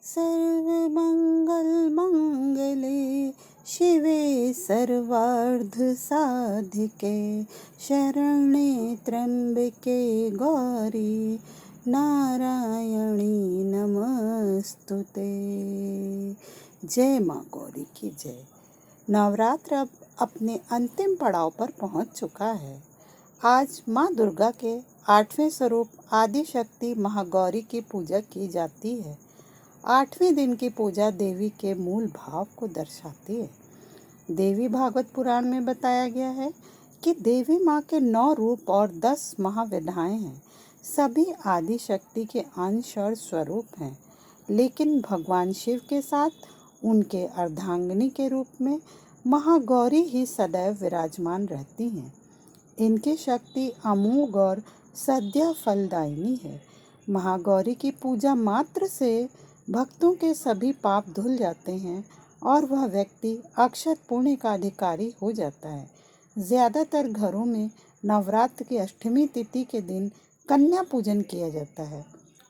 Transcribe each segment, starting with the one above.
सर्वमंगल मंगले शिवे सर्वार्थ साधिके शरणे त्र्यंबके गौरी नारायणी नमस्तुते। जय माँ गौरी की जय। नवरात्र अब अपने अंतिम पड़ाव पर पहुंच चुका है। आज माँ दुर्गा के 8वें स्वरूप आदि शक्ति महागौरी की पूजा की जाती है। 8वें दिन की पूजा देवी के मूल भाव को दर्शाती है। देवी भागवत पुराण में बताया गया है कि देवी माँ के 9 रूप और 10 महाविधाएं हैं। सभी आदि शक्ति के अंश और स्वरूप हैं, लेकिन भगवान शिव के साथ उनके अर्धांगिनी के रूप में महागौरी ही सदैव विराजमान रहती हैं। इनकी शक्ति अमोघ और सद्य फलदायिनी है। महागौरी की पूजा मात्र से भक्तों के सभी पाप धुल जाते हैं और वह व्यक्ति अक्षत पुण्य का अधिकारी हो जाता है। ज़्यादातर घरों में नवरात्र की अष्टमी तिथि के दिन कन्या पूजन किया जाता है।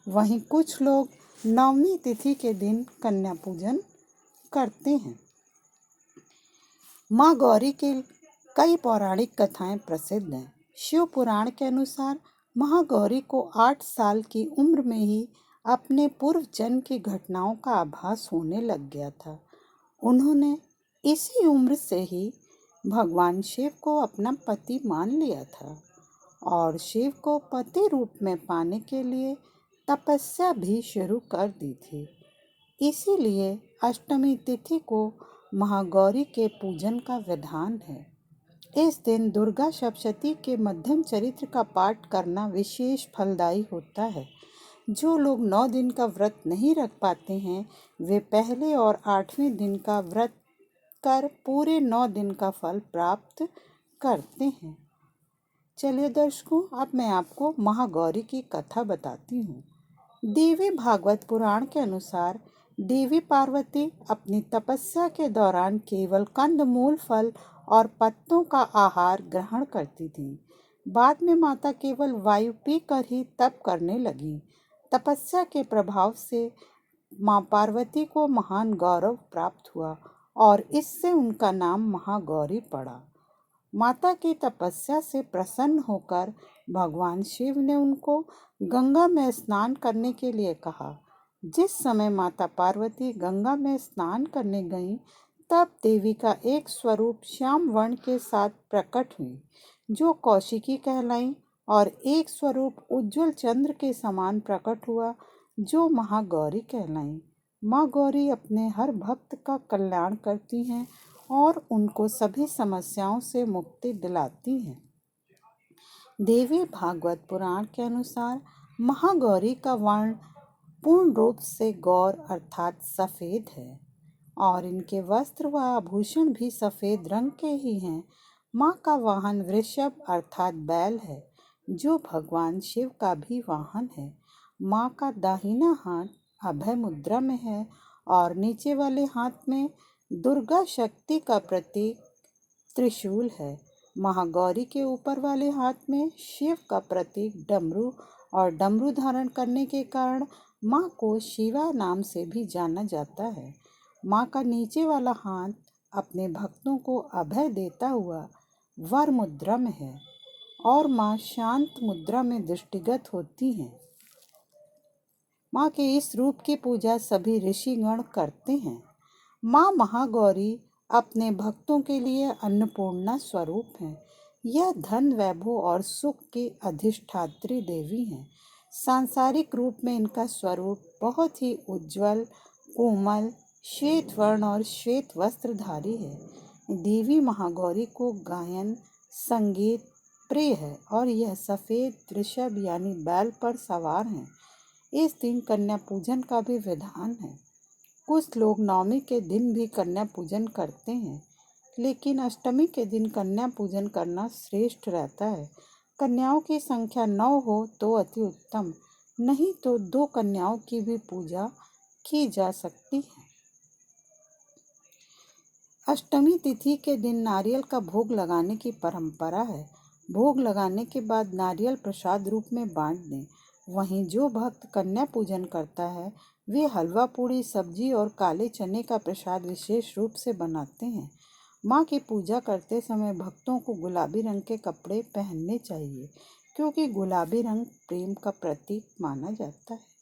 वहीं कुछ लोग नवमी तिथि के दिन कन्या पूजन करते हैं। माँ गौरी की कई पौराणिक कथाएं प्रसिद्ध हैं। शिव पुराण के अनुसार महागौरी को 8 साल की उम्र में ही अपने पूर्व जन्म की घटनाओं का आभास होने लग गया था। उन्होंने इसी उम्र से ही भगवान शिव को अपना पति मान लिया था और शिव को पति रूप में पाने के लिए तपस्या भी शुरू कर दी थी। इसीलिए अष्टमी तिथि को महागौरी के पूजन का विधान है। इस दिन दुर्गा सप्तशती के मध्यम चरित्र का पाठ करना विशेष फलदायी होता है। जो लोग 9 दिन का व्रत नहीं रख पाते हैं, वे पहले और 8वें दिन का व्रत कर पूरे 9 दिन का फल प्राप्त करते हैं। चलिए दर्शकों, अब मैं आपको महागौरी की कथा बताती हूँ। देवी भागवत पुराण के अनुसार देवी पार्वती अपनी तपस्या के दौरान केवल कंदमूल, फल और पत्तों का आहार ग्रहण करती थी। बाद में माता केवल वायु पीकर ही तप करने लगी। तपस्या के प्रभाव से माँ पार्वती को महान गौरव प्राप्त हुआ और इससे उनका नाम महागौरी पड़ा। माता की तपस्या से प्रसन्न होकर भगवान शिव ने उनको गंगा में स्नान करने के लिए कहा। जिस समय माता पार्वती गंगा में स्नान करने गईं, तब देवी का एक स्वरूप श्याम वर्ण के साथ प्रकट हुई, जो कौशिकी कहलाई, और एक स्वरूप उज्जवल चंद्र के समान प्रकट हुआ, जो महागौरी कहलाई। माँ गौरी अपने हर भक्त का कल्याण करती हैं और उनको सभी समस्याओं से मुक्ति दिलाती हैं। देवी भागवत पुराण के अनुसार महागौरी का वर्ण पूर्ण रूप से गौर अर्थात सफ़ेद है और इनके वस्त्र व आभूषण भी सफ़ेद रंग के ही हैं। माँ का वाहन वृषभ अर्थात बैल है, जो भगवान शिव का भी वाहन है। माँ का दाहिना हाथ अभय मुद्रा में है और नीचे वाले हाथ में दुर्गा शक्ति का प्रतीक त्रिशूल है। महागौरी के ऊपर वाले हाथ में शिव का प्रतीक डमरू और डमरू धारण करने के कारण माँ को शिवा नाम से भी जाना जाता है। माँ का नीचे वाला हाथ अपने भक्तों को अभय देता हुआ वर मुद्रा में है और माँ शांत मुद्रा में दृष्टिगत होती हैं। माँ के इस रूप की पूजा सभी ऋषिगण करते हैं। माँ महागौरी अपने भक्तों के लिए अन्नपूर्णा स्वरूप हैं। यह धन, वैभव और सुख की अधिष्ठात्री देवी हैं। सांसारिक रूप में इनका स्वरूप बहुत ही उज्जवल, कोमल, श्वेत वर्ण और श्वेत वस्त्रधारी है। देवी महागौरी को गायन, संगीत प्रिय है और यह सफ़ेद वृषभ यानी बैल पर सवार हैं। इस दिन कन्या पूजन का भी विधान है। कुछ लोग नवमी के दिन भी कन्या पूजन करते हैं, लेकिन अष्टमी के दिन कन्या पूजन करना श्रेष्ठ रहता है। कन्याओं की संख्या 9 हो तो अति उत्तम, नहीं तो 2 कन्याओं की भी पूजा की जा सकती है। अष्टमी तिथि के दिन नारियल का भोग लगाने की परंपरा है। भोग लगाने के बाद नारियल प्रसाद रूप में बांट दें। वहीं जो भक्त कन्या पूजन करता है, वे हलवा पूड़ी सब्जी और काले चने का प्रसाद विशेष रूप से बनाते हैं। माँ की पूजा करते समय भक्तों को गुलाबी रंग के कपड़े पहनने चाहिए, क्योंकि गुलाबी रंग प्रेम का प्रतीक माना जाता है।